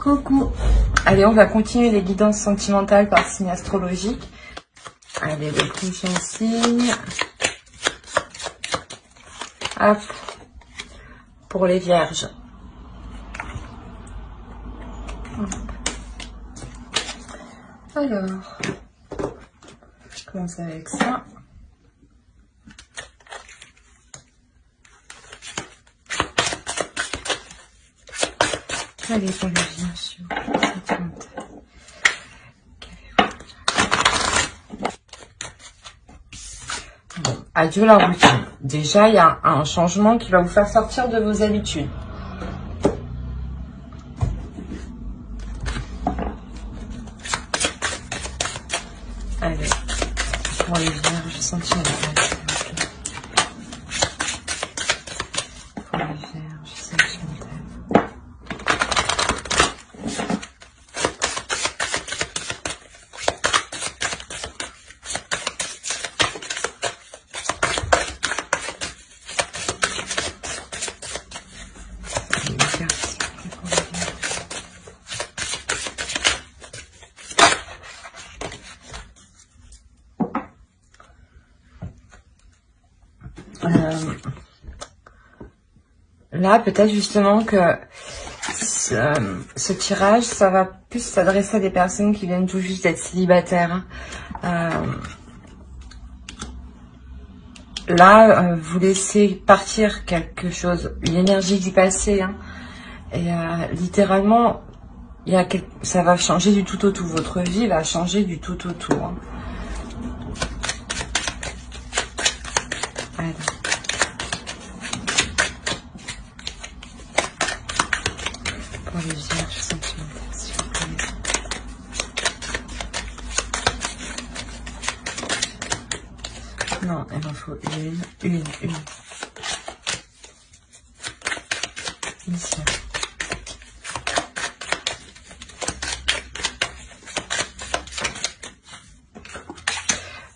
Coucou. Allez, on va continuer les guidances sentimentales par signe astrologique. Allez, le prochain signe. Hop. Pour les vierges. Hop. Alors, je commence avec ça. Allez, pour les vierges. Bon, adieu la routine. Déjà, il y a un changement qui va vous faire sortir de vos habitudes. Allez, pour les vierges sentimentales. Pour les vierges sentimentales. Là, peut-être justement que ce tirage, ça va plus s'adresser à des personnes qui viennent tout juste d'être célibataires. Là, vous laissez partir quelque chose, une énergie du passé. Hein, et littéralement, ça va changer du tout au tout. Votre vie va changer du tout au tout. Hein. Alors. Pour les vierges sentimentales, s'il vous plaît. Non, il en faut une. Ici.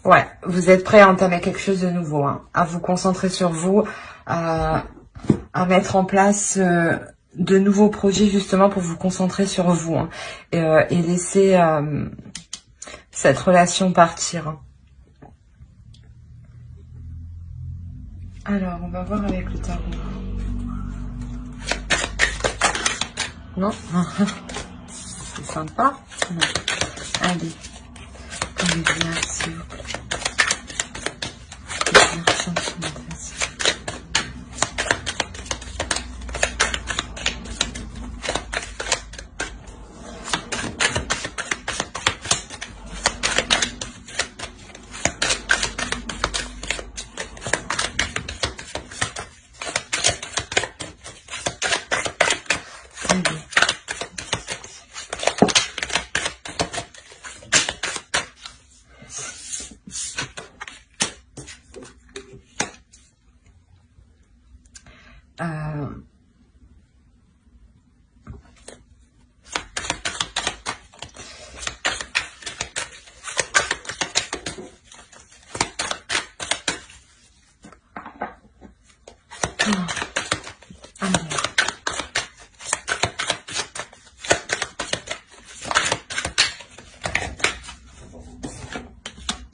Ouais, vous êtes prêt à entamer quelque chose de nouveau, hein, à vous concentrer sur vous, à mettre en place de nouveaux projets justement pour vous concentrer sur vous, hein, et laisser cette relation partir. Hein. Alors, on va voir avec le tarot. Non, c'est sympa. Non. Allez, pour les vierges, s'il vous plaît. Les vierges sentimentales.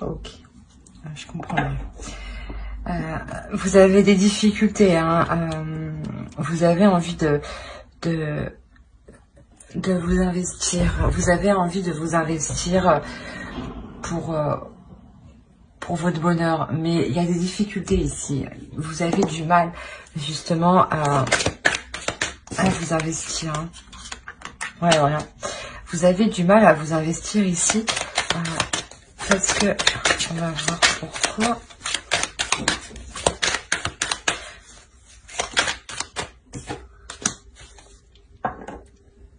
Ok, je comprends mieux. Vous avez des difficultés, hein, vous avez envie de vous investir. Vous avez envie de vous investir pour votre bonheur, mais il y a des difficultés ici. Vous avez du mal justement à vous investir. Hein. Ouais, voilà. Vous avez du mal à vous investir ici parce que on va voir pourquoi.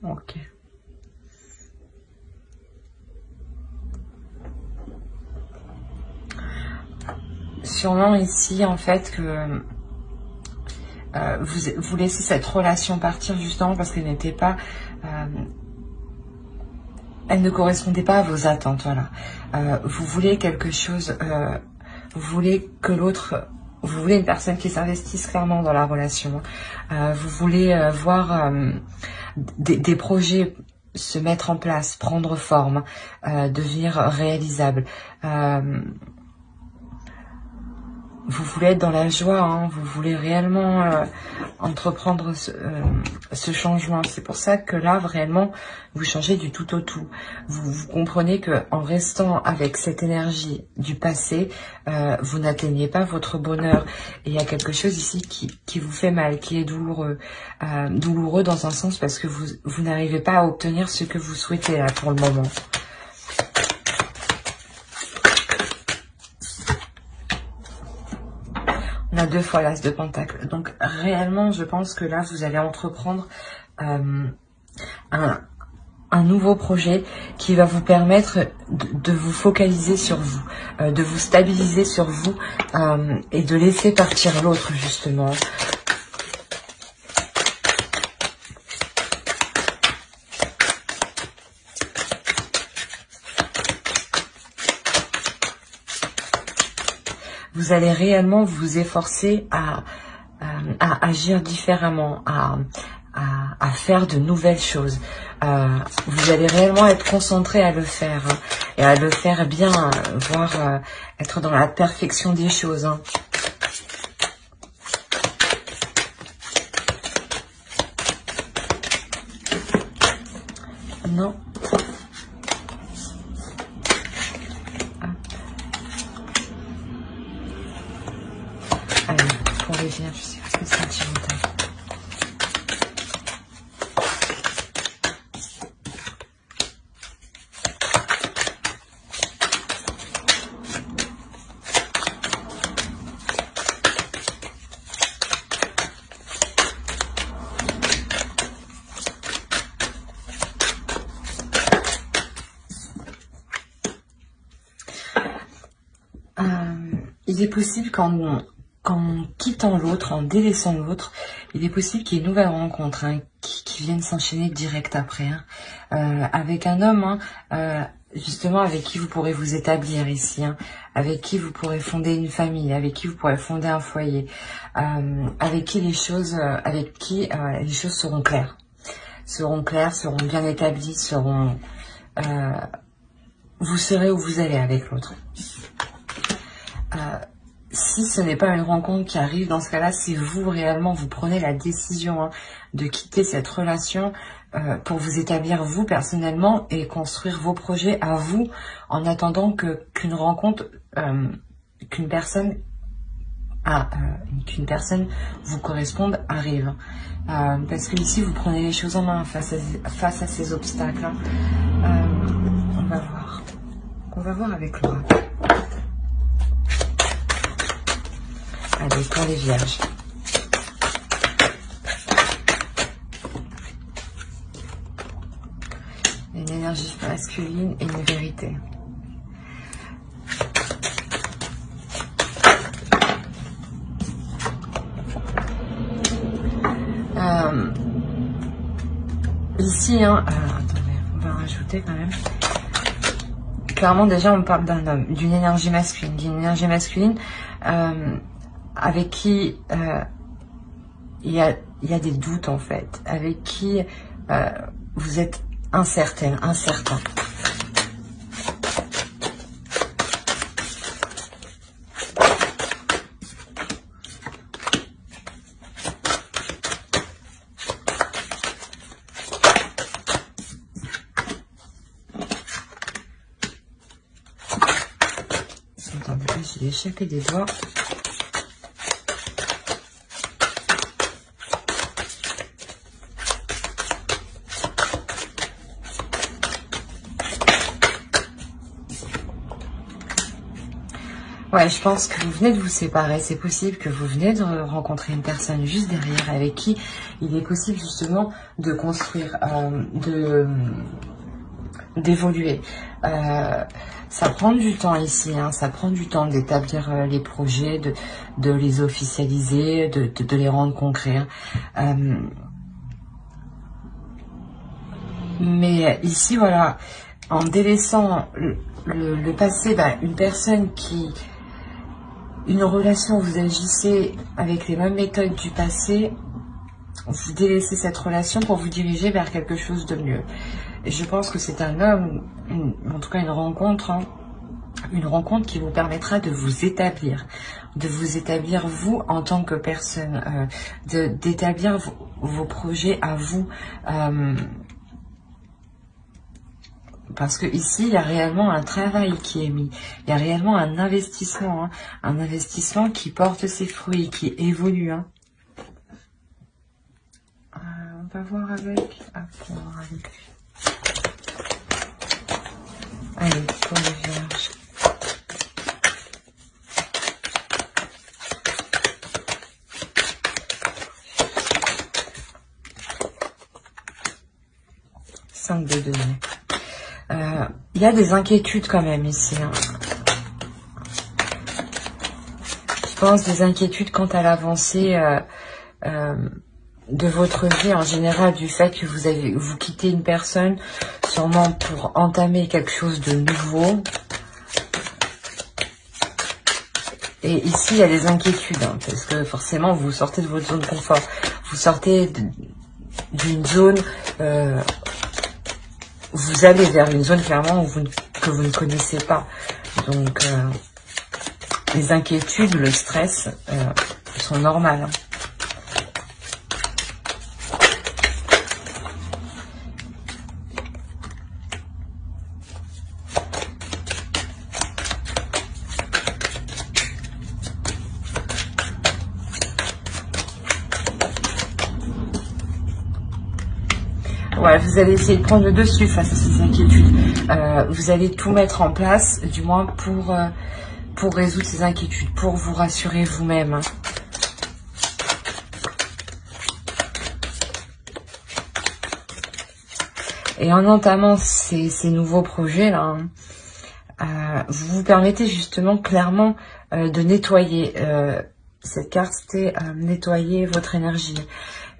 Ok. Sûrement ici, en fait, que vous laissez cette relation partir justement parce qu'elle n'était pas... elle ne correspondait pas à vos attentes, voilà. Vous voulez quelque chose... vous voulez que l'autre vous voulez une personne qui s'investisse clairement dans la relation. Vous voulez voir des projets se mettre en place, prendre forme, devenir réalisables. Vous voulez être dans la joie, hein, vous voulez réellement entreprendre ce changement. C'est pour ça que là, réellement, vous changez du tout au tout. Vous comprenez que en restant avec cette énergie du passé, vous n'atteignez pas votre bonheur. Et il y a quelque chose ici qui vous fait mal, qui est douloureux. Douloureux dans un sens parce que vous n'arrivez pas à obtenir ce que vous souhaitez là pour le moment. On a 2 fois l'as de pentacle. Donc réellement, je pense que là, vous allez entreprendre un nouveau projet qui va vous permettre de vous focaliser sur vous, de vous stabiliser sur vous et de laisser partir l'autre, justement. Vous allez réellement vous efforcer à agir différemment, à faire de nouvelles choses. Vous allez réellement être concentré à le faire, hein, et à le faire bien, voire être dans la perfection des choses. Hein. Non. Allez, pour les vierges, je sais pas ce que c'est sentimental. Il est possible qu'en quittant l'autre, en délaissant l'autre, il est possible qu'il y ait une nouvelle rencontre, hein, qui vienne s'enchaîner direct après, hein, avec un homme, hein, justement avec qui vous pourrez vous établir ici, hein, avec qui vous pourrez fonder une famille, avec qui vous pourrez fonder un foyer, avec qui les choses seront claires, seront bien établies, vous serez où vous allez avec l'autre. Si ce n'est pas une rencontre qui arrive, dans ce cas-là, si vous réellement vous prenez la décision, hein, de quitter cette relation pour vous établir vous personnellement et construire vos projets à vous, en attendant qu'une rencontre, qu'une personne vous corresponde arrive. Parce que ici vous prenez les choses en main face à ces obstacles. Hein. On va voir avec l'oracle. Allez, pour les vierges. Une énergie masculine et une vérité. Ici, hein, attendez, on va rajouter quand même. Clairement, déjà, on parle d'un homme, d'une énergie masculine, avec qui il y a des doutes en fait, avec qui vous êtes incertain. Attendez, j'ai échappé des doigts. Ouais, je pense que vous venez de vous séparer. C'est possible que vous venez de rencontrer une personne juste derrière avec qui il est possible justement de construire, d'évoluer. Ça prend du temps ici, hein, ça prend du temps d'établir les projets, de les officialiser, de les rendre concrets. Hein. Mais ici, voilà, en délaissant le passé, une personne qui une relation, vous agissez avec les mêmes méthodes du passé, vous délaissez cette relation pour vous diriger vers quelque chose de mieux. Et je pense que c'est un homme, en tout cas une rencontre, hein, une rencontre qui vous permettra de vous établir vous en tant que personne, d'établir vos projets à vous. Parce que ici, il y a réellement un travail qui est mis. Il y a réellement un investissement. Hein, un investissement qui porte ses fruits, qui évolue. Hein. On va voir avec... Ah, pour voir avec lui. Allez, pour les vierges. Cinq de denier. Il y a des inquiétudes quand même ici. Hein. Je pense des inquiétudes quant à l'avancée de votre vie en général, du fait que vous quittez une personne sûrement pour entamer quelque chose de nouveau. Et ici, il y a des inquiétudes, hein, parce que forcément, vous sortez de votre zone de confort. Vous sortez d'une zone... vous allez vers une zone clairement que vous ne connaissez pas. Donc, les inquiétudes, le stress sont normales. Hein. Ouais, vous allez essayer de prendre le dessus face à ces inquiétudes. Vous allez tout mettre en place, du moins pour résoudre ces inquiétudes, pour vous rassurer vous-même. Hein. Et en entamant ces nouveaux projets-là, hein, vous vous permettez justement clairement de nettoyer. Cette carte, c'était nettoyer votre énergie.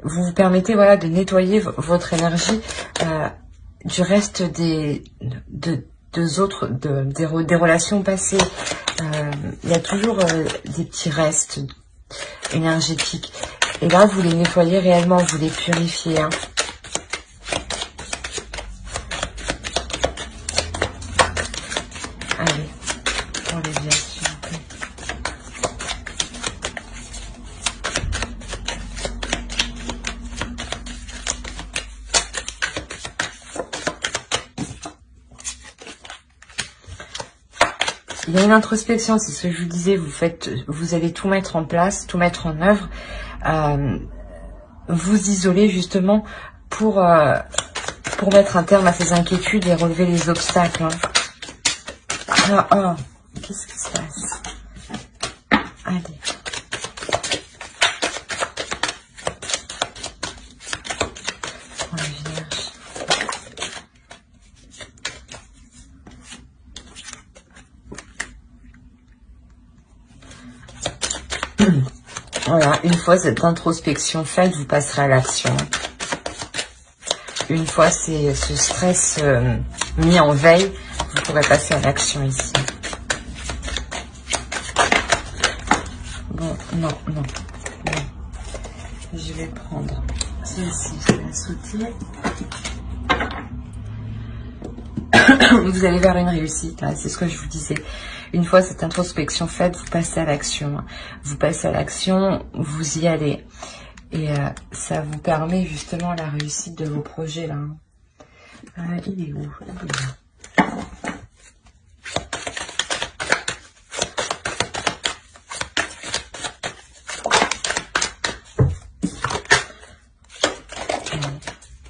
Vous vous permettez, voilà, de nettoyer votre énergie du reste des relations passées. Il y a toujours des petits restes énergétiques. Et là, vous les nettoyez réellement, vous les purifiez. Hein. Allez, pour les vierges, s'il vous plaît. Il y a une introspection, c'est ce que je vous disais, vous allez tout mettre en place, tout mettre en œuvre, vous isoler justement pour mettre un terme à ces inquiétudes et relever les obstacles. Hein. Ah, qu'est-ce qui se passe? Allez. Pour les vierges. Voilà, une fois cette introspection faite, vous passerez à l'action. Une fois ce stress mis en veille, vous pourrez passer à l'action ici. Bon, non. Je vais prendre celle-ci, je vais la sauter. Vous allez vers une réussite, hein, c'est ce que je vous disais. Une fois cette introspection faite, vous passez à l'action. Vous passez à l'action, vous y allez. Et ça vous permet justement la réussite de vos projets là. Il est où? Il est là.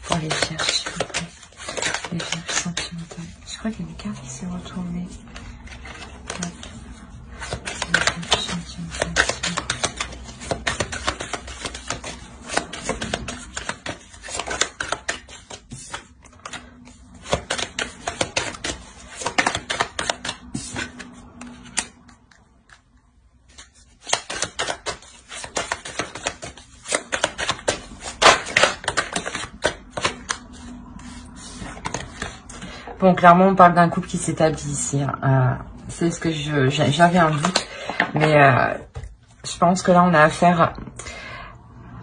Pour les vierges, s'il vous plaît. Les vierges sentimentales. Je crois qu'il y a une carte qui s'est retournée. Bon, clairement, on parle d'un couple qui s'établit ici. Hein. C'est ce que j'avais un doute. Mais je pense que là, on a affaire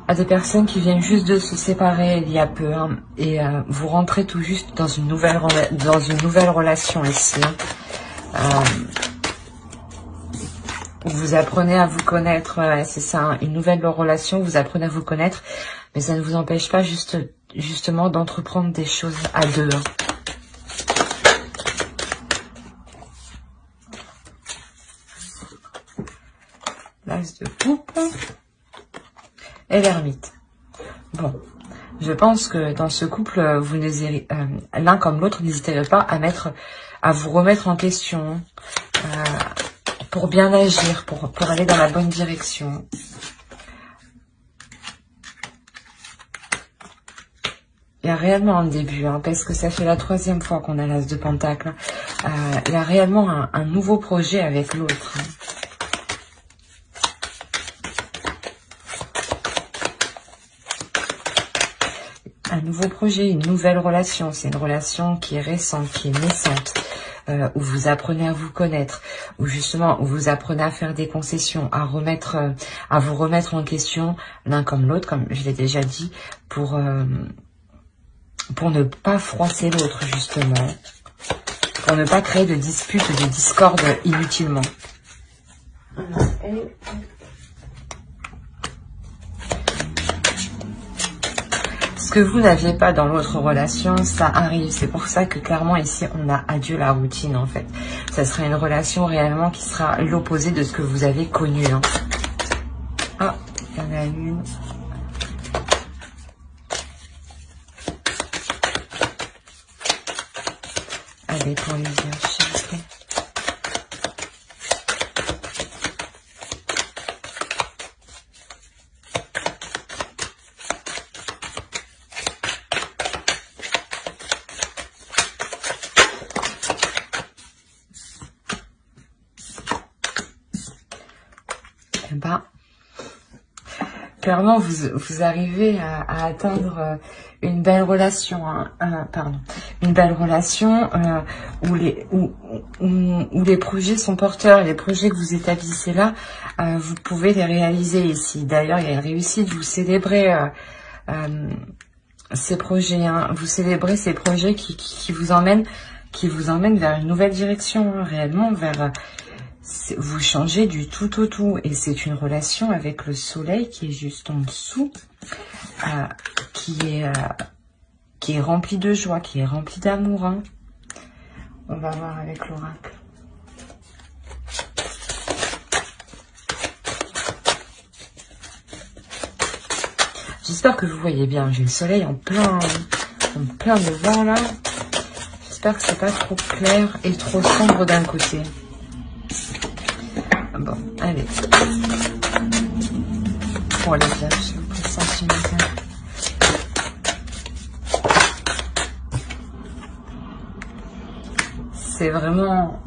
à des personnes qui viennent juste de se séparer il y a peu. Hein, et vous rentrez tout juste dans une nouvelle relation ici. Hein. Vous apprenez à vous connaître, c'est ça, hein, une nouvelle relation, vous apprenez à vous connaître, mais ça ne vous empêche pas justement d'entreprendre des choses à deux. Hein. L'as de coupe et l'ermite. Bon, je pense que dans ce couple, vous l'un comme l'autre, n'hésitez pas à vous remettre en question. Pour bien agir, pour aller dans la bonne direction. Il y a réellement un début, hein, parce que ça fait la 3e fois qu'on a l'as de pentacle. Il y a réellement un nouveau projet avec l'autre. Hein. Un nouveau projet, une nouvelle relation. C'est une relation qui est récente, qui est naissante. Où vous apprenez à vous connaître, où justement où vous apprenez à faire des concessions, à vous remettre en question l'un comme l'autre, comme je l'ai déjà dit, pour ne pas froisser l'autre justement, pour ne pas créer de disputes, de discordes inutilement. Ce que vous n'aviez pas dans l'autre relation, ça arrive. C'est pour ça que clairement ici, on a adieu la routine en fait. Ça sera une relation réellement qui sera l'opposé de ce que vous avez connu. Hein. Ah, il y en a une. Allez, pour les yeux, s'il vous plaît. Clairement, vous arrivez à atteindre une belle relation, hein, une belle relation où les projets sont porteurs. Les projets que vous établissez là, vous pouvez les réaliser ici. D'ailleurs, il y a une réussite. Vous célébrez ces projets. Hein, vous célébrez ces projets qui vous emmènent vers une nouvelle direction, hein, réellement vers vous changez du tout au tout. Et c'est une relation avec le soleil qui est juste en dessous, qui est remplie de joie, qui est remplie d'amour. Hein. On va voir avec l'oracle. J'espère que vous voyez bien. J'ai le soleil en plein devant là. J'espère que c'est pas trop clair et trop sombre d'un côté. Bon, allez. Pour les vierges, pour sentimental. C'est vraiment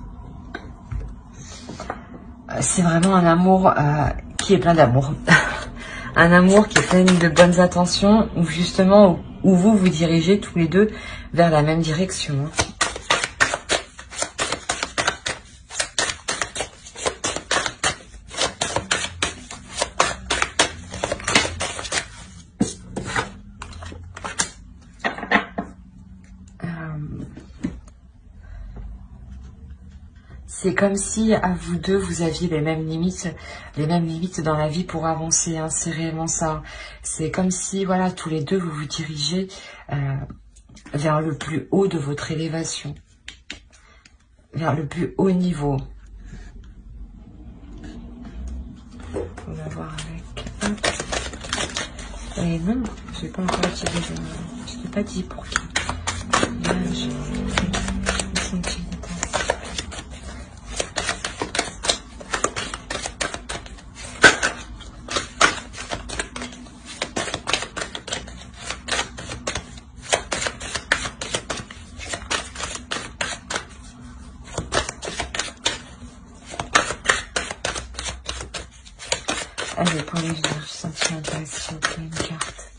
un amour qui est plein d'amour. Un amour qui est plein de bonnes intentions, où justement, où vous vous dirigez tous les deux vers la même direction. C'est comme si à vous deux, vous aviez les mêmes limites dans la vie pour avancer. Hein. C'est réellement ça. C'est comme si, voilà, tous les deux, vous vous dirigez vers le plus haut de votre élévation. Vers le plus haut niveau. On va voir avec... Et non, je n'ai pas encore tiré. Je n'ai pas dit pour qui. Là, allez, pour les vierges sentimentales, s'il vous plaît, une carte.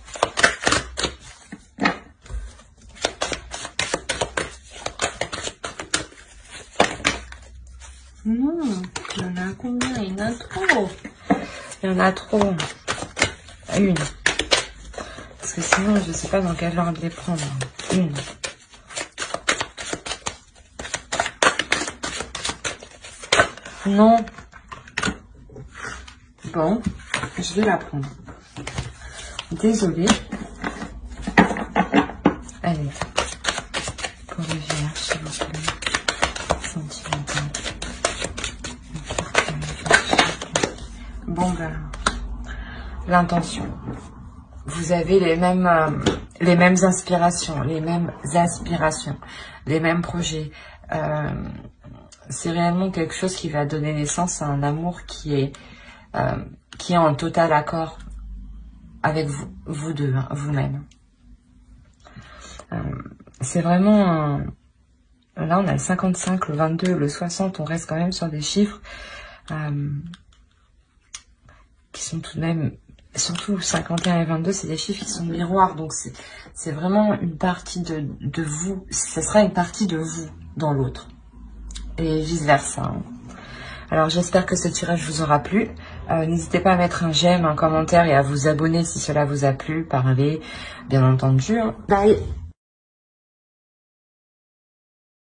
Non, il y en a en a combien? Il y en a trop. Il y en a trop. Une. Parce que sinon, je ne sais pas dans quel ordre les prendre. Une. Non. Bon, je vais la prendre. Désolée. Allez. Pour le vierge, s'il vous plaît. Sentimental. Bon, ben. L'intention. Vous avez les mêmes inspirations, les mêmes aspirations, les mêmes projets. C'est réellement quelque chose qui va donner naissance à un amour qui est en total accord avec vous deux, hein, vous-même. C'est vraiment là on a le 55, le 22, le 60, on reste quand même sur des chiffres qui sont tout de même, surtout 51 et 22, c'est des chiffres qui sont miroirs, donc c'est vraiment une partie de vous, ça sera une partie de vous dans l'autre. Et vice versa. Alors j'espère que ce tirage vous aura plu. N'hésitez pas à mettre un j'aime, un commentaire et à vous abonner si cela vous a plu. Parlez, bien entendu. Bye.